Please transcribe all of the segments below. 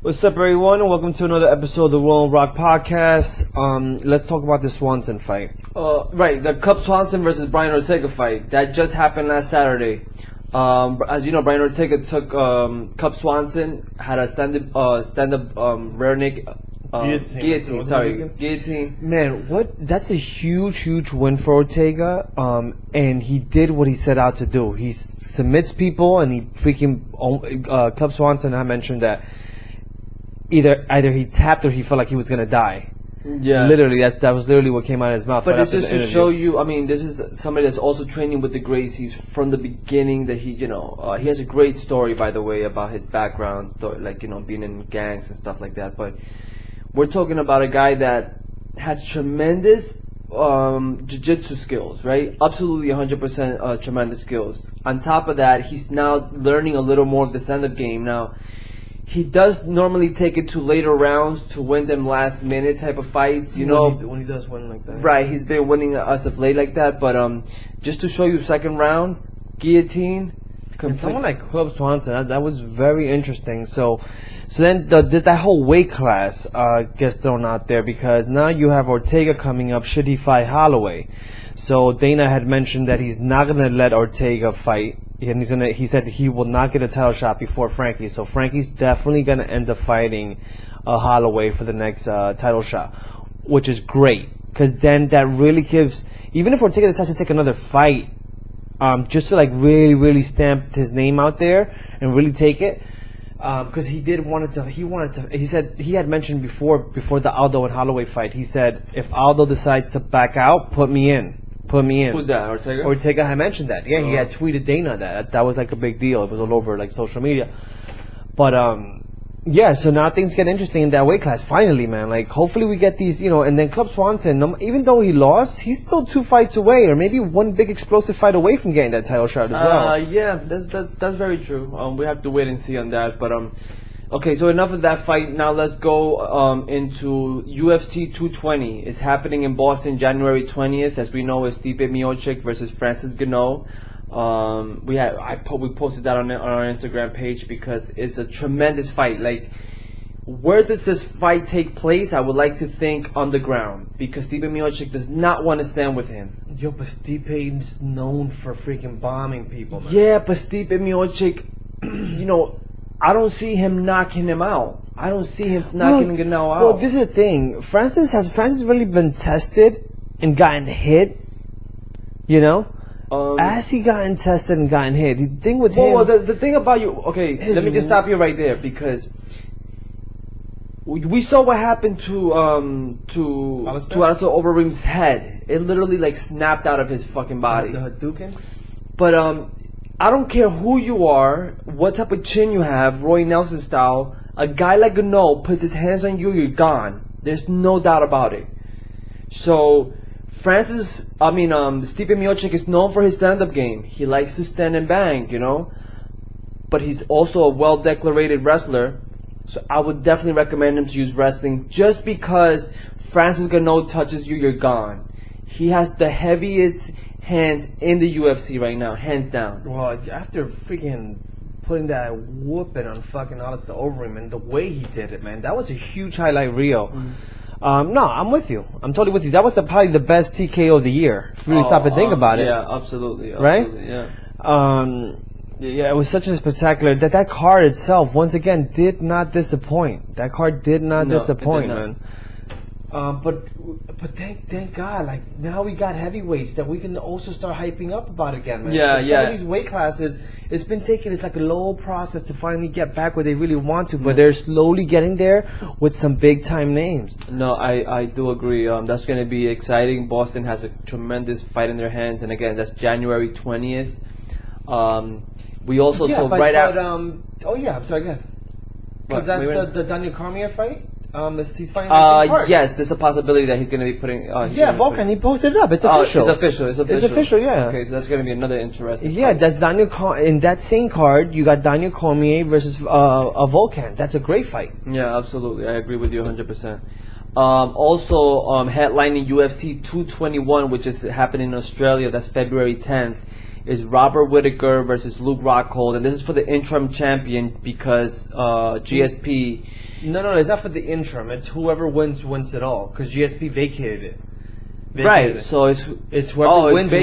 What's up, everyone, and welcome to another episode of the Roll and Rock Podcast. Let's talk about the Swanson fight. Right, the Cub Swanson versus Brian Ortega fight that just happened last Saturday. As you know, Brian Ortega took Cub Swanson, had a stand-up rear naked guillotine. Man, that's a huge win for Ortega. And he did what he set out to do. He submits people, and he freaking Cub Swanson. I mentioned that either he tapped or he felt like he was gonna die. Yeah, literally, that was literally what came out of his mouth. But it's just to show you. I mean, this is somebody that's also training with the Gracies from the beginning. That he has a great story, by the way, about his background, being in gangs and stuff like that. But we're talking about a guy that has tremendous jiu-jitsu skills, right? Absolutely 100% tremendous skills. On top of that, he's now learning a little more of the stand-up game now. He does normally take it to later rounds to win them last minute type of fights, when he does win like that. Right, he's been winning us of late like that, but just to show you, second round, guillotine. And someone like Cub Swanson, that was very interesting. So then that whole weight class gets thrown out there because now you have Ortega coming up. Should he fight Holloway? So Dana had mentioned that he's not gonna let Ortega fight, and he said he will not get a title shot before Frankie. So Frankie's definitely gonna end up fighting Holloway for the next title shot, which is great because then that really gives, even if Ortega decides to take another fight, just to really stamp his name out there and really take it, because he said he had mentioned before the Aldo and Holloway fight, he said, if Aldo decides to back out, put me in. Who's that, Ortega? Ortega had mentioned that. Yeah, he had tweeted Dana that was like a big deal. It was all over social media. But yeah, so now things get interesting in that weight class. Finally, man. Hopefully we get these, and then Cub Swanson, even though he lost, he's still 2 fights away, or maybe one big explosive fight away from getting that title shot as well. Yeah, that's very true. We have to wait and see on that. But okay, so enough of that fight. Now let's go into UFC 220. It's happening in Boston, January 20th. As we know, it's Stipe Miocic versus Francis Ngannou. We posted that on our Instagram page because it's a tremendous fight. Where does this fight take place? I would like to think on the ground because Stipe Miocic does not want to stand with him. Yo, but Stipe's known for freaking bombing people, man. Yeah, but Stipe Miocic, I don't see him knocking him out. I don't see him knocking Ngannou out. Well, this is the thing. Francis really been tested and gotten hit? As he gotten tested and gotten hit, the thing with him. Well, the thing about you. Okay, let me just stop you right there because we saw what happened to Alistair Overeem's head. It literally snapped out of his fucking body. The Hadouken. But I don't care who you are, what type of chin you have, Roy Nelson style. A guy like Ngannou puts his hands on you, you're gone. There's no doubt about it. So Stipe Miocic is known for his stand-up game. He likes to stand and bang, But he's also a well-decorated wrestler. So I would definitely recommend him to use wrestling just because Francis Ngannou touches you, you're gone. He has the heaviest hands in the UFC right now, hands down. Well, after freaking putting that whooping on fucking Alistair Overeem and the way he did it, man, that was a huge highlight reel. No, I'm with you. I'm totally with you. That was probably the best TKO of the year. If you really stop and think about it. Yeah, absolutely. Right? Yeah. Yeah, it was such a spectacular. That card itself, once again, did not disappoint. That card did not disappoint, man. But thank God, now we got heavyweights that we can also start hyping up about again, man. Yeah. Some of these weight classes, it's been taking, it's like a low process to finally get back where they really want to, but they're slowly getting there with some big time names. No, I do agree. That's going to be exciting. Boston has a tremendous fight in their hands, and again, that's January 20th. We also saw I'm sorry, go ahead. Because that's the Daniel Cormier fight. He's fighting the same card. Yes, there's a possibility that he's going to be putting. Volkan, he posted it up. It's official. It's official. Yeah. Okay, so that's going to be another interesting. Yeah, fight. That's in that same card. You got Daniel Cormier versus Volkan. That's a great fight. Yeah, absolutely. I agree with you 100%. Also, headlining UFC 221, which is happening in Australia. That's February 10th. is Robert Whittaker versus Luke Rockhold, and this is for the interim champion because GSP. No, it's not for the interim. It's whoever wins it all because GSP vacated it. Right, so it's whoever wins.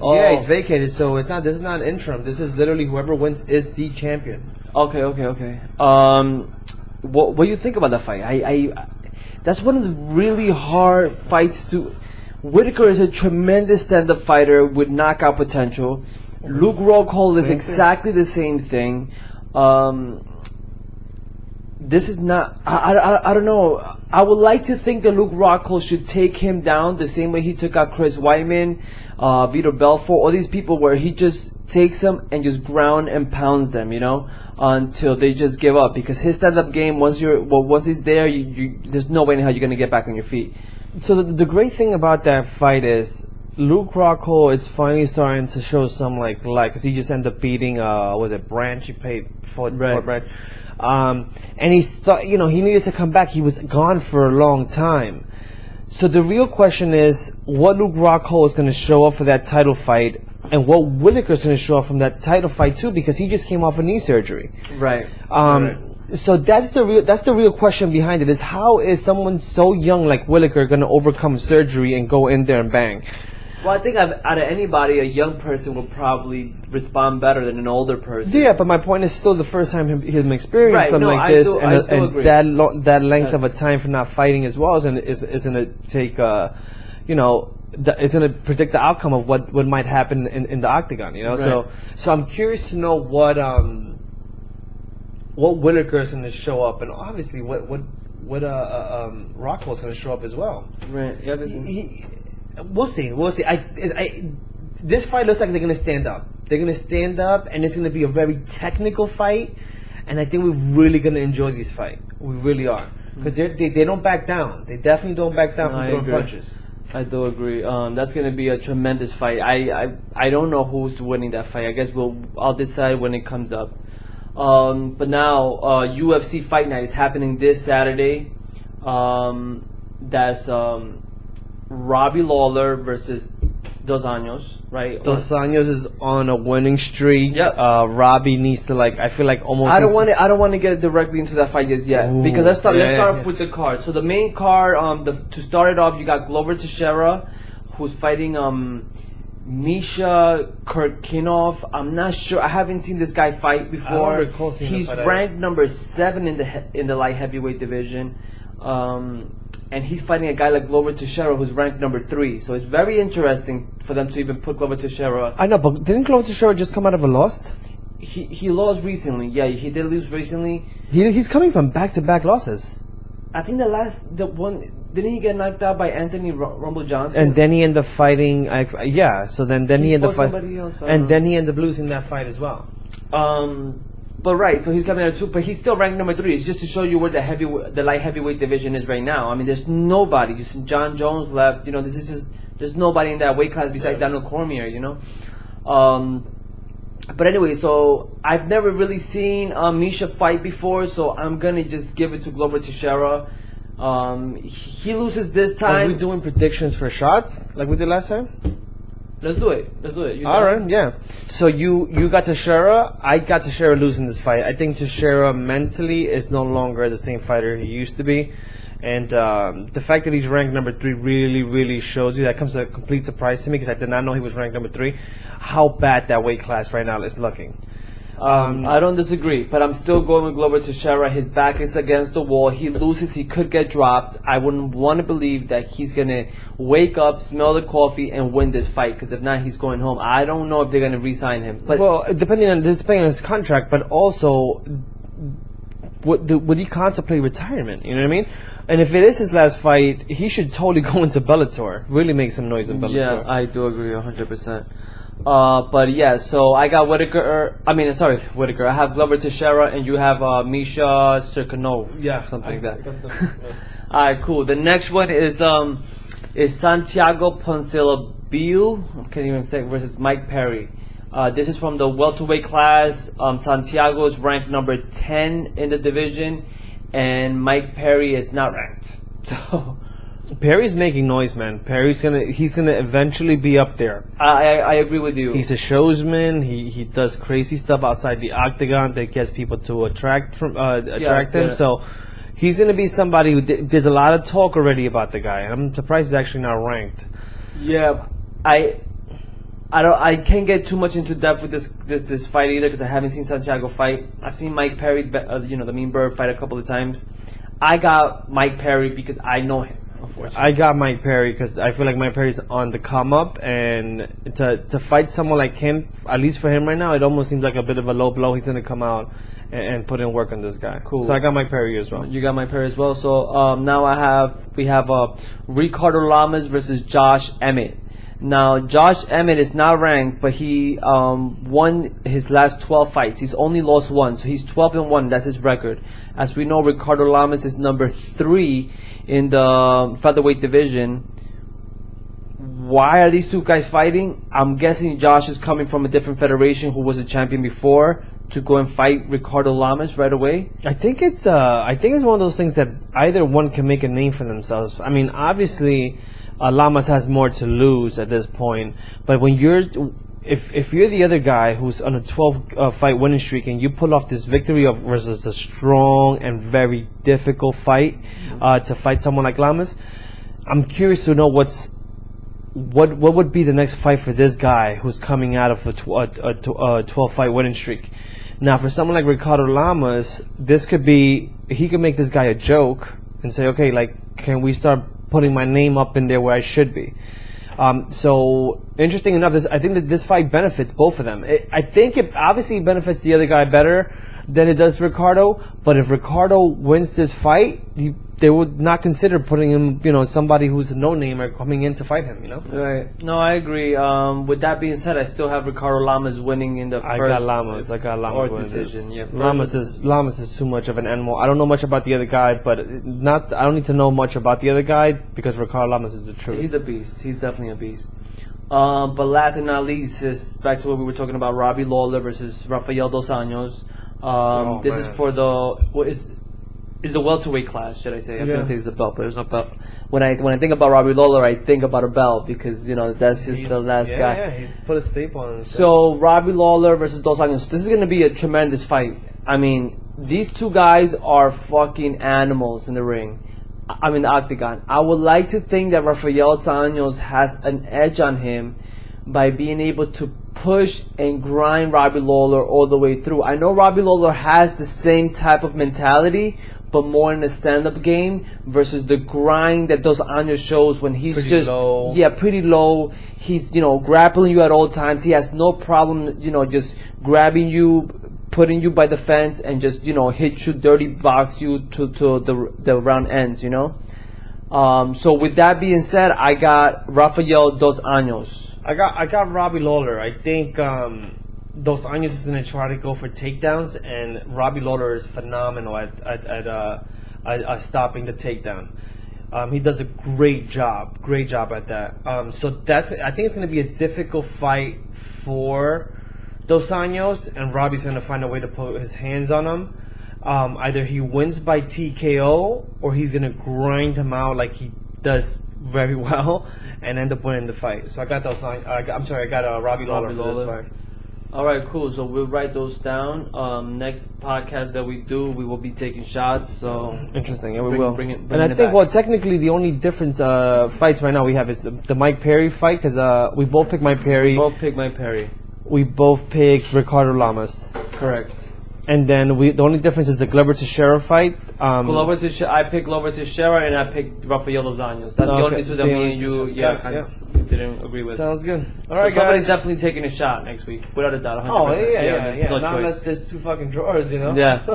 Oh. Yeah, it's vacated. So it's not. This is not interim. This is literally whoever wins is the champion. Okay. What do you think about that fight? I that's one of the really hard fights to. Whittaker is a tremendous stand-up fighter with knockout potential. Luke Rockhold is exactly the same thing. This is not. I don't know. I would like to think that Luke Rockhold should take him down the same way he took out Chris Weidman, Vitor Belfort, all these people where he just takes them and just ground and pounds them, until they just give up. Because his stand-up game, once he's there, there's no way in how you're gonna get back on your feet. So the great thing about that fight is Luke Rockhold is finally starting to show some because he just ended up beating Branch. He paid for Branch. And he thought, he needed to come back. He was gone for a long time. So the real question is what Luke Rockhold is going to show up for that title fight, and what Whittaker is going to show up from that title fight too, because he just came off a knee surgery. Right. So that's the real question behind it, is how is someone so young like Whittaker going to overcome surgery and go in there and bang? Well, I think out of anybody, a young person will probably respond better than an older person. Yeah, but my point is still the first time him experiencing something like this, and agree. that length of a time for not fighting as well is going to take, it's going to predict the outcome of what might happen in the octagon. Right. So I'm curious to know what Whittaker is going to show up, and obviously what Rockhold's going to show up as well. Right. Yeah. We'll see. This fight looks like they're going to stand up. They're going to stand up, and it's going to be a very technical fight. And I think we're really going to enjoy this fight. We really are, because they don't back down. They definitely don't back down from throwing punches. I do agree. That's going to be a tremendous fight. I don't know who's winning that fight. I guess I'll decide when it comes up. But now UFC Fight Night is happening this Saturday. That's Robbie Lawler versus Dos Anjos, right? Dos Anjos is on a winning streak. Yep. Robbie needs to I feel like almost. I don't want to get directly into that fight just yet. Because let's start off with the card. So the main card, to start it off, you got Glover Teixeira, who's fighting Misha Kirkinov. I'm not sure. I haven't seen this guy fight before. I don't recall seeing He's ranked number 7 in the light heavyweight division. And he's fighting a guy like Glover Teixeira, who's ranked number 3. So it's very interesting for them to even put Glover Teixeira. I know, but didn't Glover Teixeira just come out of a loss? He lost recently. Yeah, he did lose recently. He's coming from back-to-back losses. I think the one didn't he get knocked out by Anthony Rumble Johnson? And then he ended up fighting. So then he ended up fighting, somebody else, and then he ended up losing that fight as well. But right, so he's coming out of 2, but he's still ranked number 3. It's just to show you where the light heavyweight division is right now. I mean, there's nobody. Just John Jones left. This is just there's nobody in that weight class besides Daniel Cormier. But anyway, so I've never really seen Misha fight before, so I'm gonna just give it to Glover Teixeira. He loses this time. Are we doing predictions for shots like we did last time? Let's do it. All right, yeah. So you got Teixeira. I got Teixeira losing this fight. I think Teixeira mentally is no longer the same fighter he used to be. And the fact that he's ranked number 3 really, really shows you. That comes as a complete surprise to me because I did not know he was ranked number 3. How bad that weight class right now is looking. I don't disagree, but I'm still going with Glover Teixeira. His back is against the wall. He loses, he could get dropped. I wouldn't want to believe that he's going to wake up, smell the coffee, and win this fight, because if not, he's going home. I don't know if they're going to re-sign him. But depending on his contract, but also, would he contemplate retirement? You know what I mean? And if it is his last fight, he should totally go into Bellator. Really make some noise in Bellator. Yeah, I do agree 100%. But yeah, so I got Whittaker. I have Glover Teixeira, and you have Misha Cirkunov. Yeah, something like that. All right, cool. The next one is Santiago Ponzinibbio. I can't even say, versus Mike Perry. This is from the welterweight class. Santiago is ranked number 10 in the division, and Mike Perry is not ranked. So Perry's making noise, man. He's gonna eventually be up there. I agree with you. He's a showsman. He does crazy stuff outside the octagon that gets people to attract him. Yeah. So he's gonna be somebody who there's a lot of talk already about the guy. I'm surprised he's actually not ranked. Yeah, I can't get too much into depth with this fight either because I haven't seen Santiago fight. I've seen Mike Perry, the Mean Bird, fight a couple of times. I got Mike Perry because I know him. Unfortunately, I got Mike Perry because I feel like Mike Perry's on the come up, and to fight someone like him, at least for him right now, it almost seems like a bit of a low blow. He's gonna come out and put in work on this guy. Cool. So I got Mike Perry as well. You got Mike Perry as well. So now we have Ricardo Lamas versus Josh Emmett. Now, Josh Emmett is not ranked, but he won his last 12 fights. He's only lost one, so he's 12-1. That's his record. As we know, Ricardo Lamas is number 3 in the featherweight division. Why are these two guys fighting? I'm guessing Josh is coming from a different federation who was a champion before to go and fight Ricardo Lamas right away. I think it's one of those things that either one can make a name for themselves. I mean, obviously, Lamas has more to lose at this point, but when if you're the other guy who's on a 12 fight winning streak and you pull off this victory versus a strong and very difficult fight to fight someone like Lamas, I'm curious to know what would be the next fight for this guy who's coming out of a 12 fight winning streak. Now, for someone like Ricardo Lamas, he could make this guy a joke and say, okay, like, can we start putting my name up in there where I should be? So interesting enough, I think that this fight benefits both of them. I think it obviously benefits the other guy better than it does Ricardo. But if Ricardo wins this fight, they would not consider putting him, somebody who's a no-namer coming in to fight him. Right. No, I agree. With that being said, I still have Ricardo Lamas winning in the first. I got Lamas or decision. Yeah. Lamas is too much of an animal. I don't know much about the other guy, but I don't need to know much about the other guy because Ricardo Lamas is the truth. He's a beast. He's definitely a beast. But last and not least is back to what we were talking about: Robbie Lawler versus Rafael Dos Anjos. This is for is the welterweight class, should I say? I was gonna say it's a belt, but there's no belt. When I think about Robbie Lawler, I think about a belt because that's just the last guy. Yeah, he's put a staple on him. So Robbie Lawler versus Dos Anjos. This is gonna be a tremendous fight. I mean, these two guys are fucking animals in the ring. I mean, the octagon. I would like to think that Rafael Dos Anjos has an edge on him by being able to push and grind Robbie Lawler all the way through. I know Robbie Lawler has the same type of mentality, but more in the stand-up game versus the grind that Dos Anjos shows when he's pretty just low. Yeah, pretty low. He's grappling you at all times. He has no problem just grabbing you, putting you by the fence, and just hit you, dirty box you to the round ends. So with that being said, I got Rafael Dos Anjos. I got Robbie Lawler. I think Dos Anjos is going to try to go for takedowns, and Robbie Lawler is phenomenal at stopping the takedown. He does a great job at that. So I think it's going to be a difficult fight for Dos Anjos, and Robbie's going to find a way to put his hands on him. Either he wins by TKO, or he's going to grind him out like he does very well and end up winning the fight. So I got I got Robbie Lawler for this fight. All right, cool. So we'll write those down. Next podcast that we do, we will be taking shots. So interesting. Yeah, we will. Bring it and I think, back. Technically, the only difference fights right now we have is the Mike Perry fight because we both picked Mike Perry. We both picked Ricardo Lamas. Correct. And then the only difference is the Glover Teixeira fight. I picked Glover Teixeira and I picked Rafael Dos Anjos. That's the only two that me and you didn't agree with. Sounds good. All right, somebody's definitely taking a shot next week, without a doubt. 100%. Oh yeah. No Not unless there's two fucking drawers, Yeah.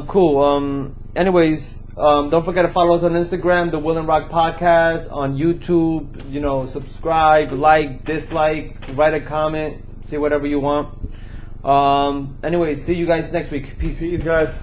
Cool. Anyways, don't forget to follow us on Instagram, the Will and Rock Podcast, on YouTube. Subscribe, like, dislike, write a comment, say whatever you want. Anyways, see you guys next week. Peace, guys.